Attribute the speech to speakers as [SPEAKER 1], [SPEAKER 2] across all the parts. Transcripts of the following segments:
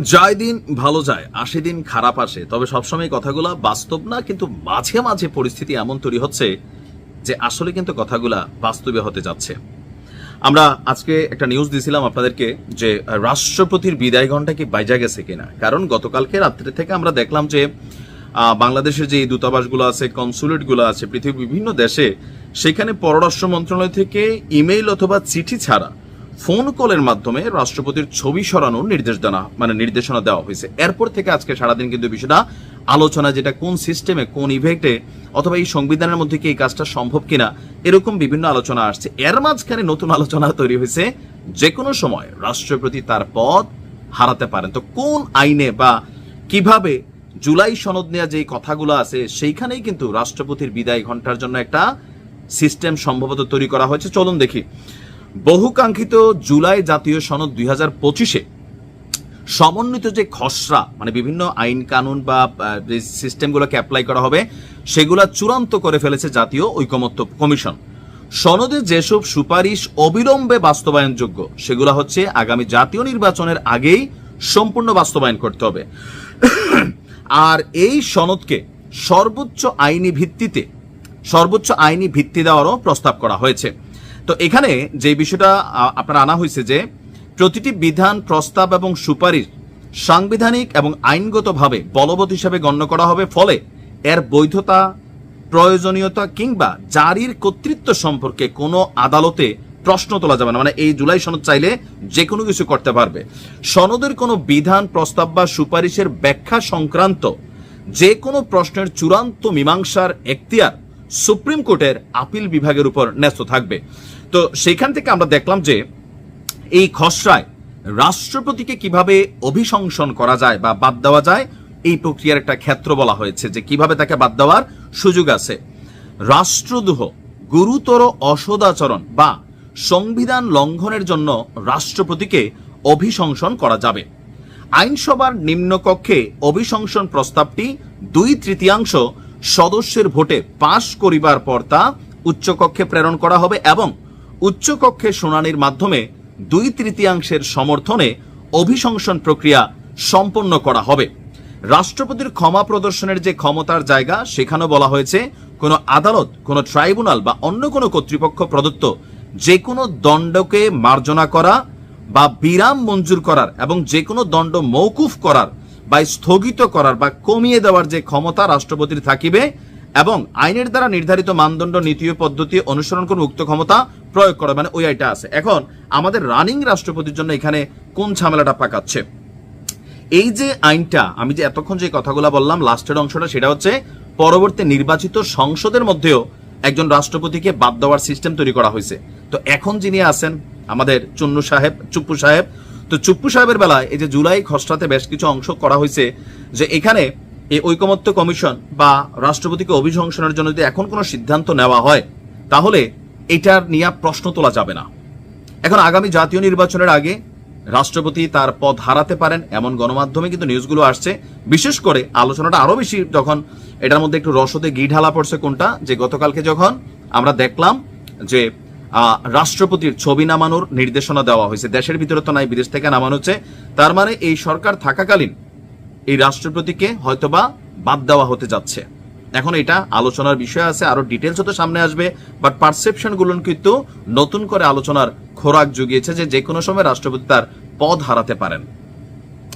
[SPEAKER 1] যায় দিন ভালো যায়, আসে দিন খারাপ আসে, তবে সবসময় কথাগুলা বাস্তব না, কিন্তু মাঝে মাঝে পরিস্থিতি এমন তৈরি হচ্ছে যে আসলে কিন্তু কথাগুলা বাস্তবে হতে যাচ্ছে। আমরা আজকে একটা নিউজ দিয়েছিলাম আপনাদেরকে যে রাষ্ট্রপতির বিদায় ঘণ্টা কি বাইজা গেছে কিনা, কারণ গতকালকে রাত্রে থেকে আমরা দেখলাম যে বাংলাদেশের যে দূতাবাসগুলো আছে, কনসুলেটগুলো আছে পৃথিবীর বিভিন্ন দেশে, সেখানে পররাষ্ট্র মন্ত্রণালয় থেকে ইমেইল অথবা চিঠি ছাড়া ফোন কলের মাধ্যমে রাষ্ট্রপতির ছবি সরানোর নির্দেশনা দেওয়া হয়েছে। এরপর থেকে আজকে সারাদিন কিন্তু বিষয়টা আলোচনা, যেটা কোন সিস্টেমে, কোন ইভেক্টে, অথবা এই সংবিধানের মধ্যে কি এই কাজটা সম্ভব কিনা, এরকম বিভিন্ন আলোচনা আসছে। এর মাঝখানে নতুন আলোচনা তৈরি হয়েছে, যে কোনো সময় রাষ্ট্রপতি তার পদ হারাতে পারেন। তো কোন আইনে বা কিভাবে জুলাই সনদ নেওয়া যে কথাগুলো আছে, সেইখানেই কিন্তু রাষ্ট্রপতির বিদায় ঘণ্টার জন্য একটা সিস্টেম সম্ভবত তৈরি করা হয়েছে। চলুন দেখি। বহুকাঙ্ক্ষিত জুলাই জাতীয় সনদ 2025-এ সমন্বিত যে খসড়া, বিভিন্ন আইন কানুন বা যে সিস্টেমগুলোকে অ্যাপ্লাই করা হবে, সেগুলো চূড়ান্ত করে ফেলেছে জাতীয় ঐকমত্য কমিশন। সনদে যেসব সুপারিশ অবিলম্বে বাস্তবায়নযোগ্য, সেগুলো হচ্ছে আগামী জাতীয় নির্বাচনের আগেই সম্পূর্ণ বাস্তবায়ন করতে হবে। আর এই সনদকে সর্বোচ্চ আইনি ভিত্তি দেওয়ারও প্রস্তাব করা হয়েছে। তো এখানে যে বিষয়টা আপনার আনা হয়েছে যে প্রতিটি বিধান, প্রস্তাব এবং সুপারিশ সাংবিধানিক এবং আইনগতভাবে বলবৎ হিসাবে গণ্য করা হবে, ফলে এর বৈধতা, প্রয়োজনীয়তা কিংবা জারির কর্তৃত্ব সম্পর্কে কোনো আদালতে প্রশ্ন তোলা যাবে না। এই জুলাই সনদ চাইলে যে কোনো কিছু করতে পারবে। সনদের কোনো বিধান, প্রস্তাব বা সুপারিশের ব্যাখ্যা সংক্রান্ত যে কোনো প্রশ্নের চূড়ান্ত মীমাংসার এখতিয়ার সুপ্রিম কোর্টের আপিল বিভাগের উপর ন্যস্ত থাকবে। তো সেইখান থেকে আমরা দেখলাম যে এই খসড়ায় রাষ্ট্রপতিকে কিভাবে অভিশংসন করা যায় বা বাদ দেওয়া যায়, এই প্রক্রিয়ার একটা ক্ষেত্র বলা হয়েছে যে কিভাবে তাকে বাদ দেওয়ার সুযোগ আছে। রাষ্ট্রদ্রোহ, গুরুতর অসদাচরণ বা সংবিধান লঙ্ঘনের জন্য রাষ্ট্রপতিকে অভিশংসন করা যাবে। আইনসভার নিম্নকক্ষে অভিশংসন প্রস্তাবটি 2/3 সদস্যের ভোটে পাশ করিবার পর তা উচ্চকক্ষে প্রেরণ করা হবে এবং উচ্চকক্ষে শুনানির মাধ্যমে 2/3 সমর্থনে অভিশংসন প্রক্রিয়া সম্পন্ন করা হবে। রাষ্ট্রপতির ক্ষমা প্রদর্শনের যে ক্ষমতার জায়গা, সেখানেও বলা হয়েছে কোনো আদালত, কোনো ট্রাইব্যুনাল বা অন্য কোনো কর্তৃপক্ষ প্রদত্ত যে কোনো দণ্ডকে মার্জনা করা বা বিরাম মঞ্জুর করার এবং যে কোনো দণ্ড মওকুফ করার বা স্থগিত করার বা কমিয়ে দেওয়ার যে ক্ষমতা রাষ্ট্রপতির থাকিবে এবং আইনের দ্বারা নির্ধারিত মানদণ্ড, নীতি ও পদ্ধতি অনুসরণ করে উক্ত ক্ষমতা প্রয়োগ করা, ওই আইটা আছে। এখন আমাদের রানিং রাষ্ট্রপতির জন্য এখানে কোন ঝামেলাটা পাকাচ্ছে, এই যে আইনটা, আমি যে এতক্ষণ যে কথাগুলো বললাম লাস্টের অংশটা, সেটা হচ্ছে পরবর্তী নির্বাচিত সংসদের মধ্যেও একজন রাষ্ট্রপতিকে বাদ দেওয়ার সিস্টেম তৈরি করা হয়েছে। তো এখন যিনি আছেন আমাদের চুপ্পু সাহেব, তো চুপ্পু সাহেবের বেলায় এই যে জুলাই খসড়াতে বেশ কিছু অংশ করা হয়েছে যে এখানে এই ঐকমত্য কমিশন বা রাষ্ট্রপতিকে অভিশংসনের জন্য যদি এখন কোনো সিদ্ধান্ত নেওয়া হয়, তাহলে এটার নিয়ে প্রশ্ন তোলা যাবে না। এখন আগামী জাতীয় নির্বাচনের আগে রাষ্ট্রপতি তার পদ হারাতে পারেন, এমন গণমাধ্যমে কিন্তু নিউজগুলো আসছে। বিশেষ করে আলোচনাটা আরো বেশি যখন এটার মধ্যে একটু রসদে ঘি ঢালা পড়ছে কোনটা, যে গতকালকে যখন আমরা দেখলাম যে রাষ্ট্রপতির ছবি নামানোর নির্দেশনা দেওয়া হয়েছে, দেশের ভিতরে তো নাই, বিদেশ থেকে নামানো হচ্ছে। তার মানে এই সরকার থাকাকালীন এই রাষ্ট্রপতিকে হয়তোবা বাদ দেওয়া হতে যাচ্ছে। এখন এটা আলোচনার বিষয় আছে, আরো ডিটেলস হতে সামনে আসবে, বাট পারসেপশন গুলো কিন্তু নতুন করে আলোচনার খোরাক জুগিয়েছে যে কোনো সময় রাষ্ট্রপতি তার পদ হারাতে পারেন।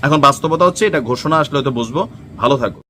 [SPEAKER 1] এখন বাস্তবতা হচ্ছে এটা ঘোষণা আসলে হয়তো বুঝবো। ভালো থাকো।